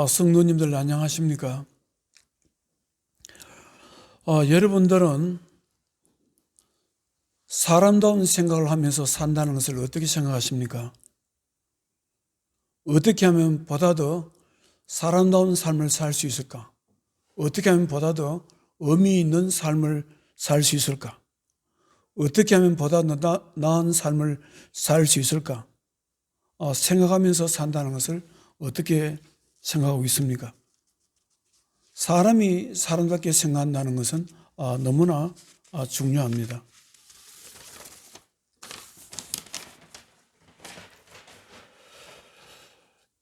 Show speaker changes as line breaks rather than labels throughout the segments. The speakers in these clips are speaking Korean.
성도님들 안녕하십니까? 여러분들은 사람다운 생각을 하면서 산다는 것을 어떻게 생각하십니까? 어떻게 하면 보다 더 사람다운 삶을 살 수 있을까? 어떻게 하면 보다 더 의미 있는 삶을 살 수 있을까? 어떻게 하면 보다 더 나은 삶을 살 수 있을까? 생각하면서 산다는 것을 어떻게 생각하고 있습니까? 사람이 사람답게 생각한다는 것은 너무나 중요합니다.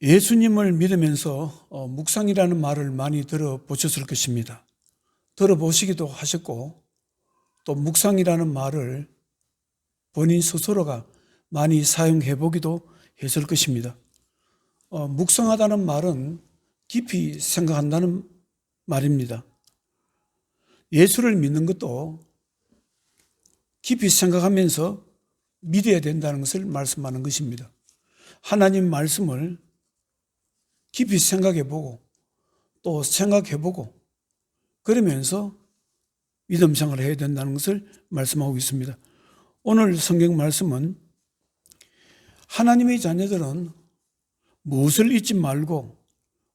예수님을 믿으면서 묵상이라는 말을 많이 들어보셨을 것입니다. 들어보시기도 하셨고 또 묵상이라는 말을 본인 스스로가 많이 사용해 보기도 했을 것입니다. 묵상하다는 말은 깊이 생각한다는 말입니다. 예수를 믿는 것도 깊이 생각하면서 믿어야 된다는 것을 말씀하는 것입니다. 하나님 말씀을 깊이 생각해보고 또 생각해보고 그러면서 믿음 생활을 해야 된다는 것을 말씀하고 있습니다. 오늘 성경 말씀은 하나님의 자녀들은 무엇을 잊지 말고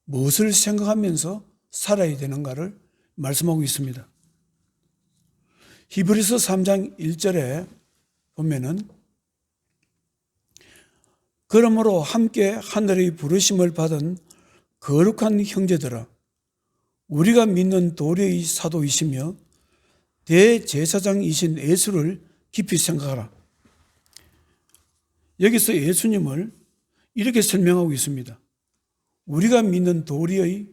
무엇을 생각하면서 살아야 되는가를 말씀하고 있습니다. 히브리서 3장 1절에 보면은 그러므로 함께 하늘의 부르심을 받은 거룩한 형제들아 우리가 믿는 도리의 사도이시며 대제사장이신 예수를 깊이 생각하라. 여기서 예수님을 이렇게 설명하고 있습니다. 우리가 믿는 도리의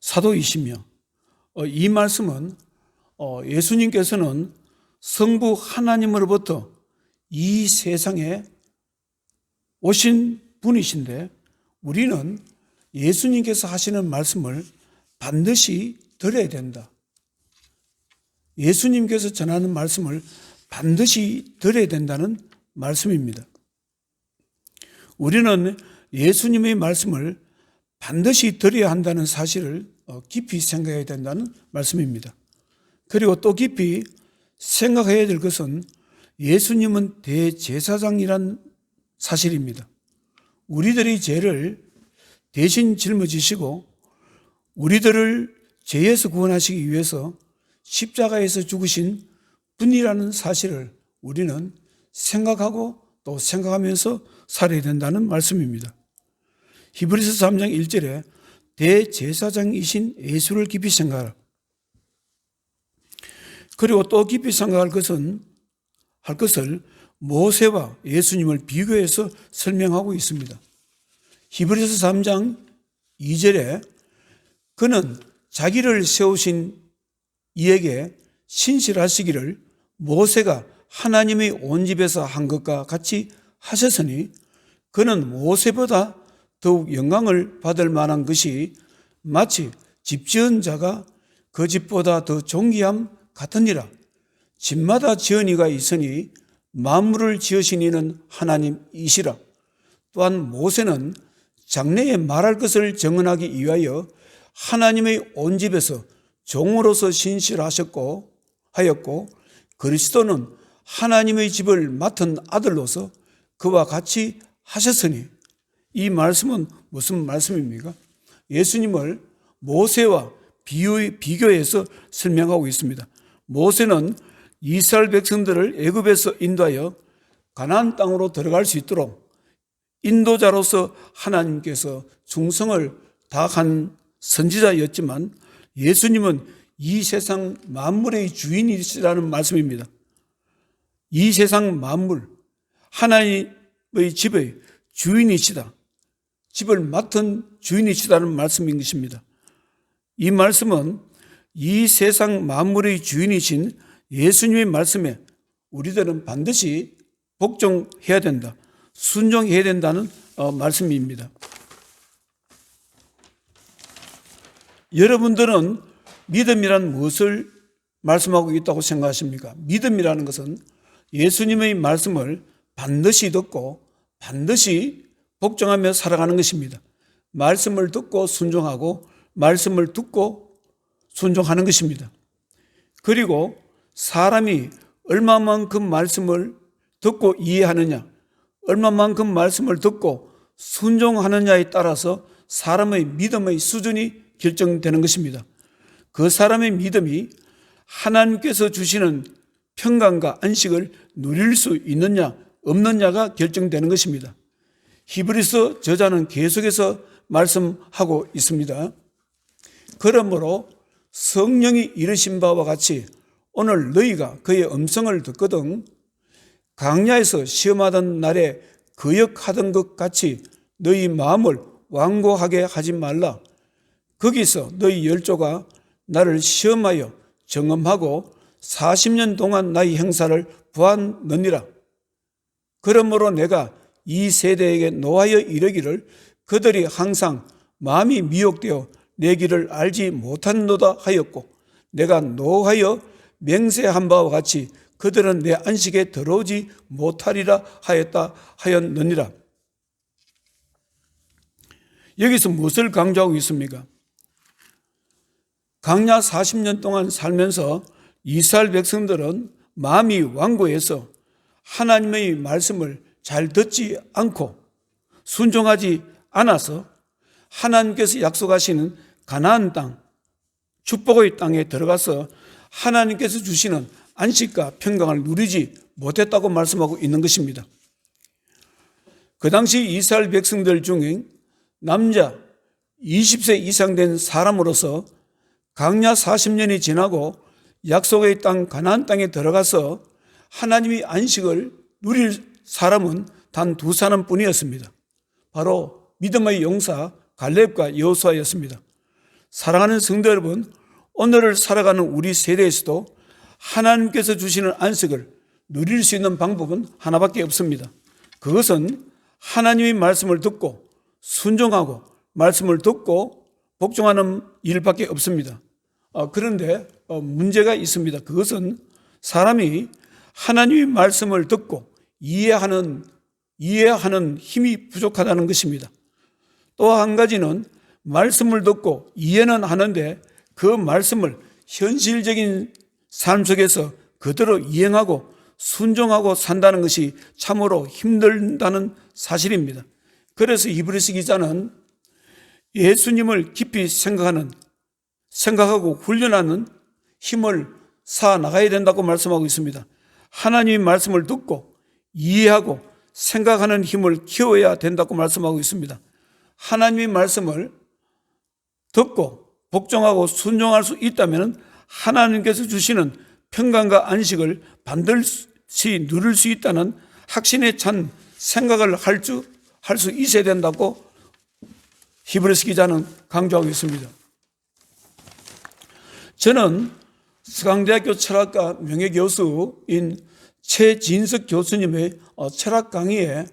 사도이시며 이 말씀은 예수님께서는 성부 하나님으로부터 이 세상에 오신 분이신데 우리는 예수님께서 하시는 말씀을 반드시 들어야 된다. 예수님께서 전하는 말씀을 반드시 들어야 된다는 말씀입니다. 우리는 예수님의 말씀을 반드시 들어야 한다는 사실을 깊이 생각해야 된다는 말씀입니다. 그리고 또 깊이 생각해야 될 것은 예수님은 대제사장이란 사실입니다. 우리들의 죄를 대신 짊어지시고 우리들을 죄에서 구원하시기 위해서 십자가에서 죽으신 분이라는 사실을 우리는 생각하고 또 생각하면서 살아야 된다는 말씀입니다. 히브리서 3장 1절에 대제사장이신 예수를 깊이 생각하라. 그리고 또 깊이 생각할 것을 모세와 예수님을 비교해서 설명하고 있습니다. 히브리서 3장 2절에 그는 자기를 세우신 이에게 신실하시기를 모세가 하나님의 온 집에서 한 것과 같이 하셨으니 그는 모세보다 더욱 영광을 받을 만한 것이 마치 집 지은 자가 그 집보다 더 존귀함 같으니라. 집마다 지은 이가 있으니 만물을 지으신 이는 하나님이시라. 또한 모세는 장래에 말할 것을 증언하기 위하여 하나님의 온 집에서 종으로서 신실하셨고 하였고 그리스도는 하나님의 집을 맡은 아들로서 그와 같이 하셨으니 이 말씀은 무슨 말씀입니까? 예수님을 모세와 비교해서 설명하고 있습니다. 모세는 이스라엘 백성들을 애굽에서 인도하여 가나안 땅으로 들어갈 수 있도록 인도자로서 하나님께서 충성을 다한 선지자였지만 예수님은 이 세상 만물의 주인이시라는 말씀입니다. 이 세상 만물, 하나님의 집의 주인이시다. 집을 맡은 주인이시다는 말씀인 것입니다. 이 말씀은 이 세상 만물의 주인이신 예수님의 말씀에 우리들은 반드시 복종해야 된다. 순종해야 된다는 말씀입니다. 여러분들은 믿음이란 무엇을 말씀하고 있다고 생각하십니까? 믿음이라는 것은 예수님의 말씀을 반드시 듣고 반드시 복종하며 살아가는 것입니다. 말씀을 듣고 순종하고 말씀을 듣고 순종하는 것입니다. 그리고 사람이 얼마만큼 말씀을 듣고 이해하느냐, 얼마만큼 말씀을 듣고 순종하느냐에 따라서 사람의 믿음의 수준이 결정되는 것입니다. 그 사람의 믿음이 하나님께서 주시는 평강과 안식을 누릴 수 있느냐 없느냐가 결정되는 것입니다. 히브리서 저자는 계속해서 말씀하고 있습니다. 그러므로 성령이 이르신 바와 같이 오늘 너희가 그의 음성을 듣거든 광야에서 시험하던 날에 거역하던 것 같이 너희 마음을 완고하게 하지 말라. 거기서 너희 열조가 나를 시험하여 정엄하고 40년 동안 나의 행사를 보았느니라. 그러므로 내가 이 세대에게 노하여 이르기를 그들이 항상 마음이 미혹되어 내 길을 알지 못한노다 하였고 내가 노하여 맹세한 바와 같이 그들은 내 안식에 들어오지 못하리라 하였느니라. 여기서 무엇을 강조하고 있습니까? 광야 40년 동안 살면서 이스라엘 백성들은 마음이 완고해서 하나님의 말씀을 잘 듣지 않고 순종하지 않아서 하나님께서 약속하시는 가나안 땅, 축복의 땅에 들어가서 하나님께서 주시는 안식과 평강을 누리지 못했다고 말씀하고 있는 것입니다. 그 당시 이스라엘 백성들 중에 남자 20세 이상 된 사람으로서 광야 40년이 지나고 약속의 땅 가나안 땅에 들어가서 하나님의 안식을 누릴 사람은 단 두 사람뿐이었습니다. 바로 믿음의 용사 갈렙과 여호수아였습니다. 사랑하는 성도 여러분, 오늘을 살아가는 우리 세대에서도 하나님께서 주시는 안식을 누릴 수 있는 방법은 하나밖에 없습니다. 그것은 하나님의 말씀을 듣고 순종하고 말씀을 듣고 복종하는 일밖에 없습니다. 그런데 문제가 있습니다. 그것은 사람이 하나님의 말씀을 듣고 이해하는 힘이 부족하다는 것입니다. 또 한 가지는 말씀을 듣고 이해는 하는데 그 말씀을 현실적인 삶 속에서 그대로 이행하고 순종하고 산다는 것이 참으로 힘들다는 사실입니다. 그래서 히브리서 기자는 예수님을 깊이 생각하고 훈련하는 힘을 쌓아 나가야 된다고 말씀하고 있습니다. 하나님의 말씀을 듣고 이해하고 생각하는 힘을 키워야 된다고 말씀하고 있습니다. 하나님의 말씀을 듣고 복종하고 순종할 수 있다면 하나님께서 주시는 평강과 안식을 반드시 누릴 수 있다는 확신에 찬 생각을 할 수 있어야 된다고 히브리서 기자는 강조하고 있습니다. 저는 서강대학교 철학과 명예교수인 최진석 교수님의 철학 강의에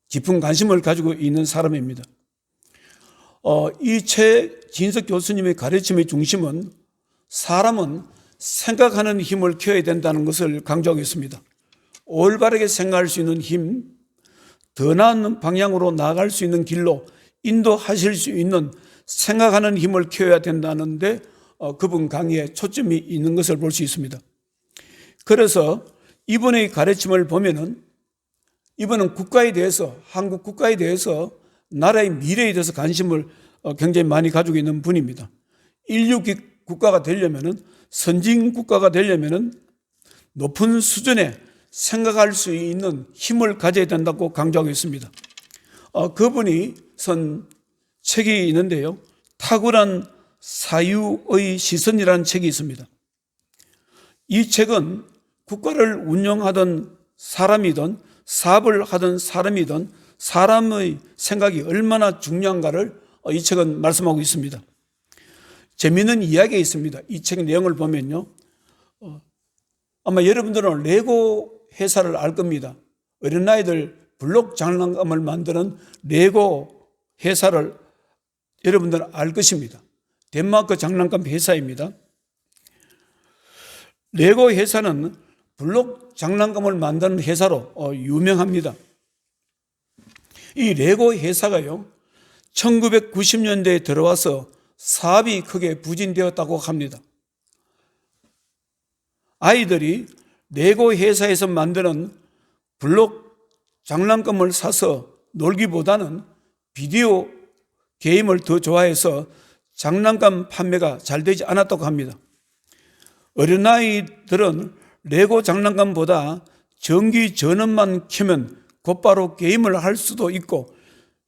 깊은 관심을 가지고 있는 사람입니다. 이 최진석 교수님의 가르침의 중심은 사람은 생각하는 힘을 키워야 된다는 것을 강조하고 있습니다. 올바르게 생각할 수 있는 힘, 더 나은 방향으로 나아갈 수 있는 길로 인도하실 수 있는 생각하는 힘을 키워야 된다는데 그분 강의에 초점이 있는 것을 볼 수 있습니다. 그래서 이분의 가르침을 보면은 이분은 국가에 대해서, 한국 국가에 대해서, 나라의 미래에 대해서 관심을 굉장히 많이 가지고 있는 분입니다. 인류 국가가 되려면은, 선진 국가가 되려면은 높은 수준의 생각할 수 있는 힘을 가져야 된다고 강조하고 있습니다. 그분이 쓴 책이 있는데요. 탁월한 사유의 시선이라는 책이 있습니다. 이 책은 국가를 운영하던 사람이든 사업을 하던 사람이든 사람의 생각이 얼마나 중요한가를 이 책은 말씀하고 있습니다. 재미있는 이야기가 있습니다. 이 책 내용을 보면요. 아마 여러분들은 레고 회사를 알 겁니다. 어린아이들 블록 장난감을 만드는 레고 회사를 여러분들은 알 것입니다. 덴마크 장난감 회사입니다. 레고 회사는 블록 장난감을 만드는 회사로 유명합니다. 이 레고 회사가요, 1990년대에 들어와서 사업이 크게 부진되었다고 합니다. 아이들이 레고 회사에서 만드는 블록 장난감을 사서 놀기보다는 비디오 게임을 더 좋아해서 장난감 판매가 잘 되지 않았다고 합니다. 어린아이들은 레고 장난감보다 전기 전원만 켜면 곧바로 게임을 할 수도 있고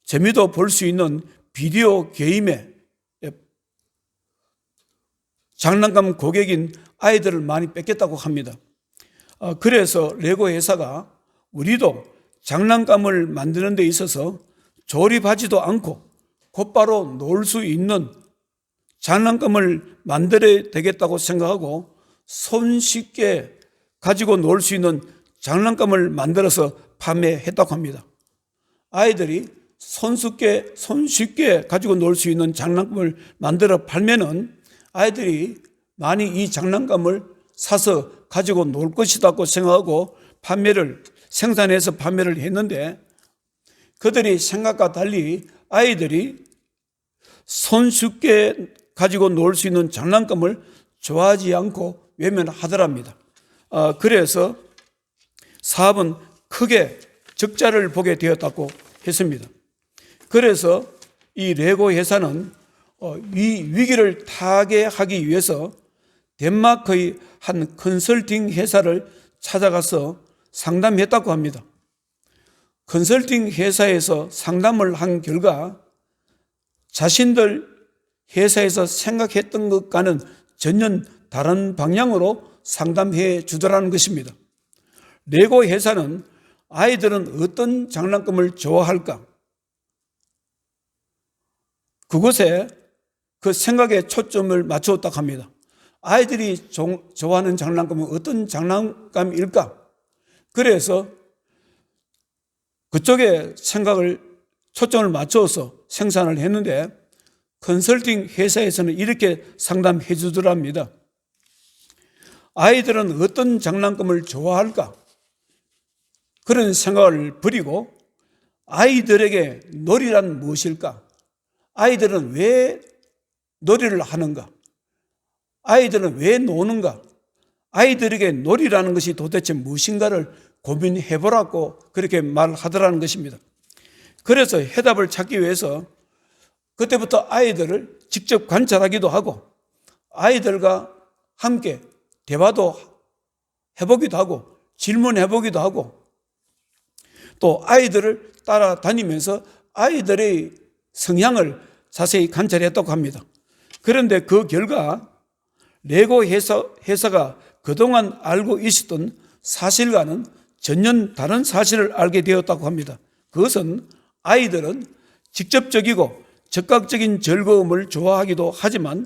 재미도 볼 수 있는 비디오 게임에 장난감 고객인 아이들을 많이 뺏겼다고 합니다. 그래서 레고 회사가 우리도 장난감을 만드는 데 있어서 조립하지도 않고 곧바로 놀 수 있는 장난감을 만들어야 되겠다고 생각하고 손쉽게 가지고 놀 수 있는 장난감을 만들어서 판매했다고 합니다. 아이들이 손쉽게 가지고 놀 수 있는 장난감을 만들어 팔면은 아이들이 많이 이 장난감을 사서 가지고 놀 것이라고 생각하고 생산해서 판매를 했는데 그들이 생각과 달리 아이들이 손쉽게 가지고 놀 수 있는 장난감을 좋아하지 않고 외면하더랍니다. 그래서 사업은 크게 적자를 보게 되었다고 했습니다. 그래서 이 레고 회사는 이 위기를 타개하기 위해서 덴마크의 한 컨설팅 회사를 찾아가서 상담했다고 합니다. 컨설팅 회사에서 상담을 한 결과 자신들 회사에서 생각했던 것과는 전혀 다른 방향으로 상담해 주더라는 것입니다. 레고 회사는 아이들은 어떤 장난감을 좋아할까? 그곳에 그 생각에 초점을 맞추었다고 합니다. 아이들이 좋아하는 장난감은 어떤 장난감일까? 그래서 그쪽에 생각을 초점을 맞춰서 생산을 했는데 컨설팅 회사에서는 이렇게 상담해 주더랍니다. 아이들은 어떤 장난감을 좋아할까? 그런 생각을 버리고 아이들에게 놀이란 무엇일까? 아이들은 왜 놀이를 하는가? 아이들은 왜 노는가? 아이들에게 놀이라는 것이 도대체 무엇인가를 고민해보라고 그렇게 말하더라는 것입니다. 그래서 해답을 찾기 위해서 그때부터 아이들을 직접 관찰하기도 하고 아이들과 함께 대화도 해보기도 하고 질문해보기도 하고 또 아이들을 따라다니면서 아이들의 성향을 자세히 관찰했다고 합니다. 그런데 그 결과 레고 회사가 그동안 알고 있었던 사실과는 전혀 다른 사실을 알게 되었다고 합니다. 그것은 아이들은 직접적이고 즉각적인 즐거움을 좋아하기도 하지만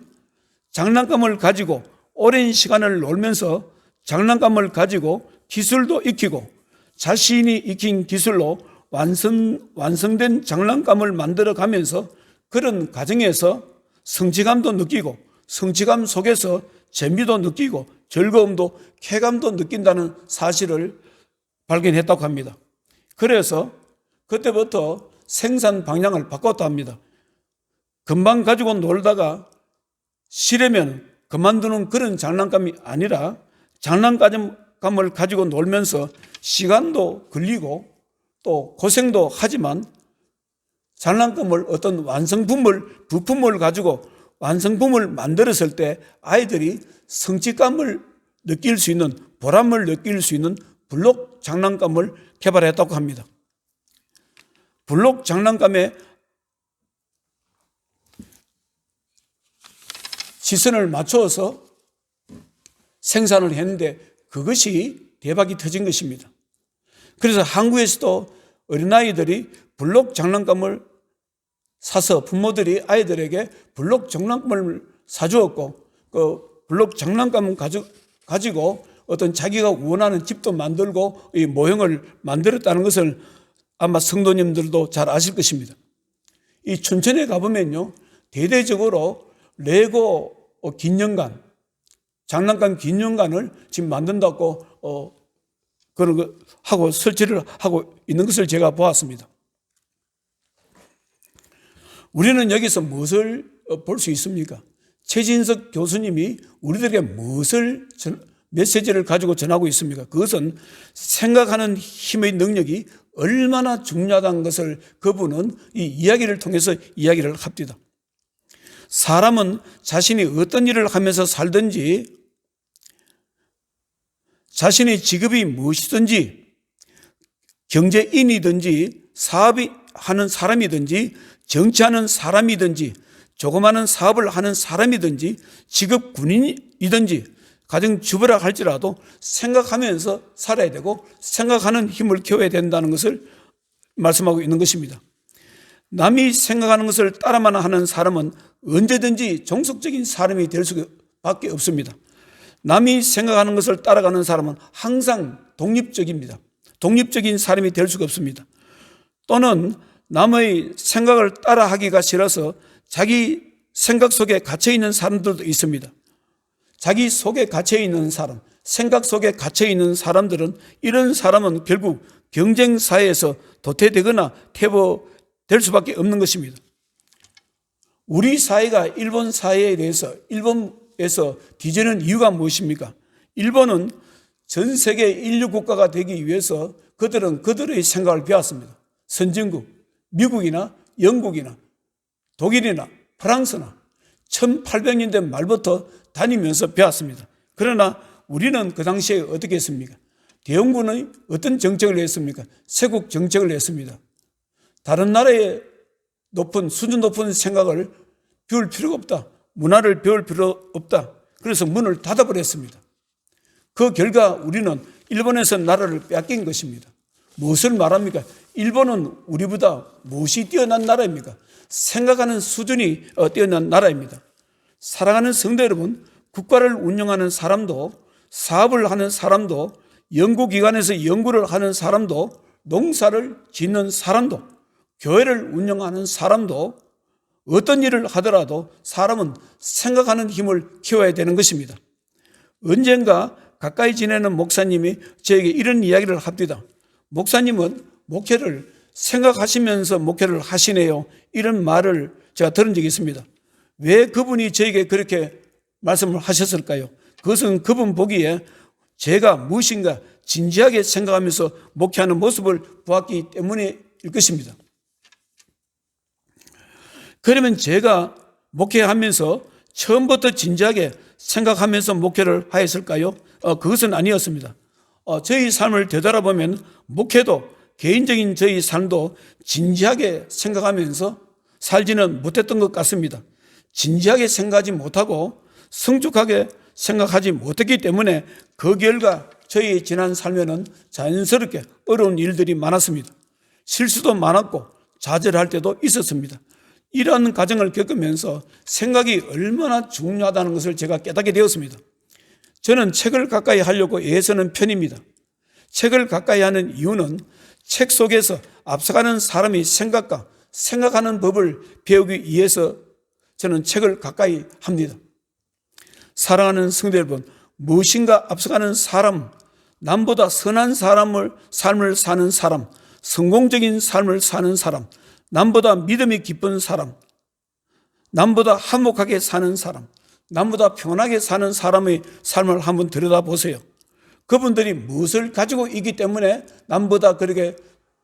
장난감을 가지고 오랜 시간을 놀면서 장난감을 가지고 기술도 익히고 자신이 익힌 기술로 완성된 장난감을 만들어 가면서 그런 과정에서 성취감도 느끼고 성취감 속에서 재미도 느끼고 즐거움도 쾌감도 느낀다는 사실을 발견했다고 합니다. 그래서 그때부터 생산 방향을 바꿨다 합니다. 금방 가지고 놀다가 싫으면 그만두는 그런 장난감이 아니라 장난감을 가지고 놀면서 시간도 걸리고 또 고생도 하지만 장난감을 어떤 부품을 가지고 완성품을 만들었을 때 아이들이 성취감을 느낄 수 있는 보람을 느낄 수 있는 블록 장난감을 개발했다고 합니다. 블록 장난감에 시선을 맞춰서 생산을 했는데 그것이 대박이 터진 것입니다. 그래서 한국에서도 어린아이들이 블록 장난감을 사서 부모들이 아이들에게 블록 장난감을 사주었고 그 블록 장난감을 가지고 어떤 자기가 원하는 집도 만들고 이 모형을 만들었다는 것을 아마 성도님들도 잘 아실 것입니다. 이 춘천에 가보면요 대대적으로 레고 기념관, 장난감 기념관을 지금 만든다고 그런 거 하고 설치를 하고 있는 것을 제가 보았습니다. 우리는 여기서 무엇을 볼 수 있습니까? 최진석 교수님이 우리들에게 무엇을 메시지를 가지고 전하고 있습니까? 그것은 생각하는 힘의 능력이 얼마나 중요하다는 것을 그분은 이 이야기를 통해서 이야기를 합니다. 사람은 자신이 어떤 일을 하면서 살든지, 자신의 직업이 무엇이든지, 경제인이든지, 사업이 하는 사람이든지, 정치하는 사람이든지, 조그마한 사업을 하는 사람이든지, 직업 군인이든지, 가정주부라 할지라도 생각하면서 살아야 되고 생각하는 힘을 키워야 된다는 것을 말씀하고 있는 것입니다. 남이 생각하는 것을 따라만 하는 사람은 언제든지 종속적인 사람이 될 수밖에 없습니다. 남이 생각하는 것을 따라가는 사람은 항상 독립적입니다. 독립적인 사람이 될 수가 없습니다. 또는 남의 생각을 따라하기가 싫어서 자기 생각 속에 갇혀있는 사람들도 있습니다. 자기 속에 갇혀있는 사람, 생각 속에 갇혀있는 사람들은, 이런 사람은 결국 경쟁사회에서 도태되거나 퇴보될 수밖에 없는 것입니다. 우리 사회가 일본 사회에 대해서, 일본에서 뒤지는 이유가 무엇입니까? 일본은 전 세계 인류 국가가 되기 위해서 그들은 그들의 생각을 배웠습니다. 선진국, 미국이나 영국이나 독일이나 프랑스나 1800년대 말부터 다니면서 배웠습니다. 그러나 우리는 그 당시에 어떻게 했습니까? 대원군의 어떤 정책을 했습니까? 세국 정책을 했습니다. 다른 나라의 수준 높은 생각을 배울 필요가 없다. 문화를 배울 필요 없다. 그래서 문을 닫아버렸습니다. 그 결과 우리는 일본에서 나라를 뺏긴 것입니다. 무엇을 말합니까? 일본은 우리보다 무엇이 뛰어난 나라입니까? 생각하는 수준이 뛰어난 나라입니다. 사랑하는 성도 여러분, 국가를 운영하는 사람도, 사업을 하는 사람도, 연구기관에서 연구를 하는 사람도, 농사를 짓는 사람도, 교회를 운영하는 사람도, 어떤 일을 하더라도 사람은 생각하는 힘을 키워야 되는 것입니다. 언젠가 가까이 지내는 목사님이 저에게 이런 이야기를 합니다. 목사님은 목회를 생각하시면서 목회를 하시네요. 이런 말을 제가 들은 적이 있습니다. 왜 그분이 저에게 그렇게 말씀을 하셨을까요? 그것은 그분 보기에 제가 무엇인가 진지하게 생각하면서 목회하는 모습을 보았기 때문일 것입니다. 그러면 제가 목회하면서 처음부터 진지하게 생각하면서 목회를 하였을까요? 그것은 아니었습니다. 저희 삶을 되돌아보면 목회도, 개인적인 저희 삶도 진지하게 생각하면서 살지는 못했던 것 같습니다. 진지하게 생각하지 못하고 성숙하게 생각하지 못했기 때문에 그 결과 저희 지난 삶에는 자연스럽게 어려운 일들이 많았습니다. 실수도 많았고 좌절할 때도 있었습니다. 이러한 과정을 겪으면서 생각이 얼마나 중요하다는 것을 제가 깨닫게 되었습니다. 저는 책을 가까이 하려고 애쓰는 편입니다. 책을 가까이 하는 이유는 책 속에서 앞서가는 사람의 생각과 생각하는 법을 배우기 위해서 저는 책을 가까이 합니다. 사랑하는 성도 여러분, 무엇인가 앞서가는 사람, 남보다 선한 삶을 사는 사람, 성공적인 삶을 사는 사람, 남보다 믿음이 깊은 사람, 남보다 화목하게 사는 사람, 남보다 편하게 사는 사람의 삶을 한번 들여다보세요. 그분들이 무엇을 가지고 있기 때문에 남보다 그렇게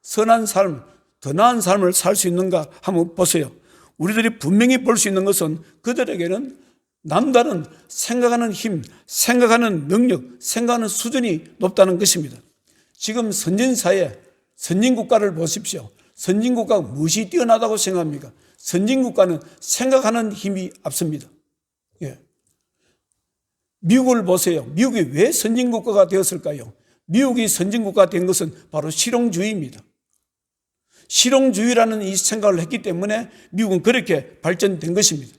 선한 삶, 더 나은 삶을 살 수 있는가 한번 보세요. 우리들이 분명히 볼 수 있는 것은 그들에게는 남다른 생각하는 힘, 생각하는 능력, 생각하는 수준이 높다는 것입니다. 지금 선진사회, 선진국가를 보십시오. 선진국가가 무엇이 뛰어나다고 생각합니까? 선진국가는 생각하는 힘이 앞섭니다. 예. 미국을 보세요. 미국이 왜 선진국가가 되었을까요? 미국이 선진국가가 된 것은 바로 실용주의입니다. 실용주의라는 이 생각을 했기 때문에 미국은 그렇게 발전된 것입니다.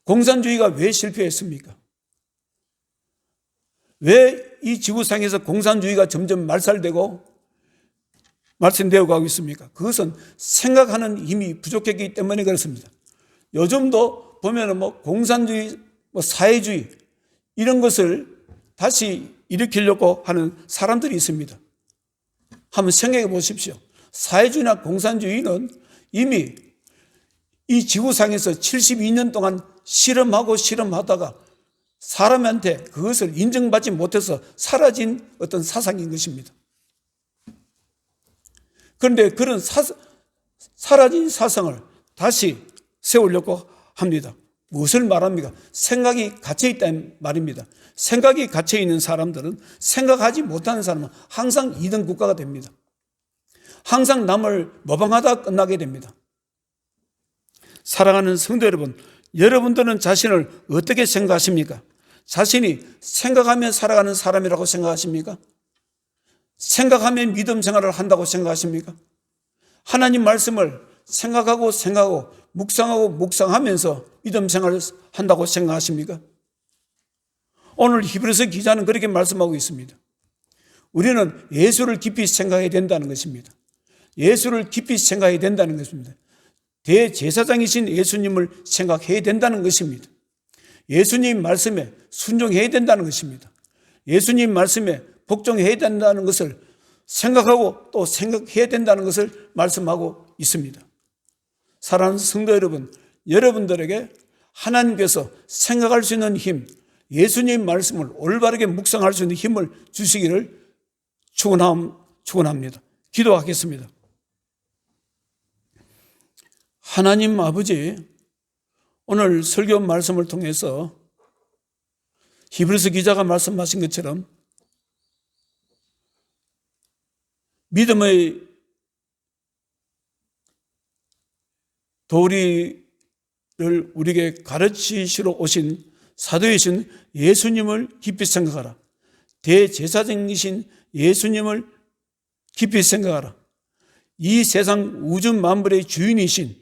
공산주의가 왜 실패했습니까? 왜 이 지구상에서 공산주의가 점점 말살되고 말씀되어 가고 있습니까? 그것은 생각하는 힘이 부족했기 때문에 그렇습니다. 요즘도 보면은 공산주의, 사회주의 이런 것을 다시 일으키려고 하는 사람들이 있습니다. 한번 생각해 보십시오. 사회주의나 공산주의는 이미 이 지구상에서 72년 동안 실험하다가 사람한테 그것을 인정받지 못해서 사라진 어떤 사상인 것입니다. 그런데 그런 사라진 사상을 다시 세우려고 합니다. 무엇을 말합니까? 생각이 갇혀있다는 말입니다. 생각이 갇혀있는 사람들은, 생각하지 못하는 사람은 항상 2등 국가가 됩니다. 항상 남을 모방하다 끝나게 됩니다. 사랑하는 성도 여러분, 여러분들은 자신을 어떻게 생각하십니까? 자신이 생각하며 살아가는 사람이라고 생각하십니까? 생각하며 믿음 생활을 한다고 생각하십니까? 하나님 말씀을 생각하고 묵상하면서 믿음 생활을 한다고 생각하십니까? 오늘 히브리서 기자는 그렇게 말씀하고 있습니다. 우리는 예수를 깊이 생각해야 된다는 것입니다. 예수를 깊이 생각해야 된다는 것입니다. 대제사장이신 예수님을 생각해야 된다는 것입니다. 예수님 말씀에 순종해야 된다는 것입니다. 예수님 말씀에 복종해야 된다는 것을 생각하고 또 생각해야 된다는 것을 말씀하고 있습니다. 사랑하는 성도 여러분, 여러분들에게 하나님께서 생각할 수 있는 힘, 예수님 말씀을 올바르게 묵상할 수 있는 힘을 주시기를 축원합니다. 기도하겠습니다. 하나님 아버지, 오늘 설교 말씀을 통해서 히브리서 기자가 말씀하신 것처럼 믿음의 도리를 우리에게 가르치시러 오신 사도이신 예수님을 깊이 생각하라. 대제사장이신 예수님을 깊이 생각하라. 이 세상 우주 만물의 주인이신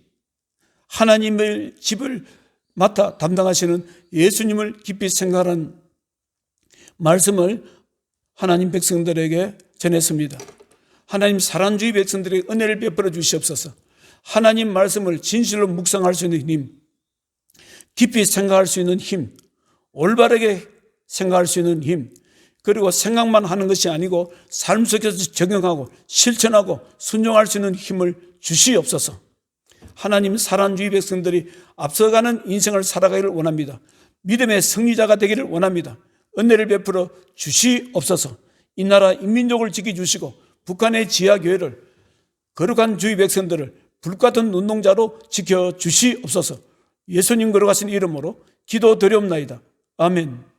하나님의 집을 맡아 담당하시는 예수님을 깊이 생각하는 말씀을 하나님 백성들에게 전했습니다. 하나님 사랑주의 백성들에게 은혜를 베풀어 주시옵소서. 하나님 말씀을 진실로 묵상할 수 있는 힘, 깊이 생각할 수 있는 힘, 올바르게 생각할 수 있는 힘, 그리고 생각만 하는 것이 아니고 삶 속에서 적용하고 실천하고 순종할 수 있는 힘을 주시옵소서. 하나님 사랑주의 백성들이 앞서가는 인생을 살아가기를 원합니다. 믿음의 승리자가 되기를 원합니다. 은혜를 베풀어 주시옵소서. 이 나라 인민족을 지켜주시고 북한의 지하교회를, 거룩한 주의 백성들을 불같은 눈동자로 지켜주시옵소서. 예수님 걸어가신 이름으로 기도드리옵나이다. 아멘.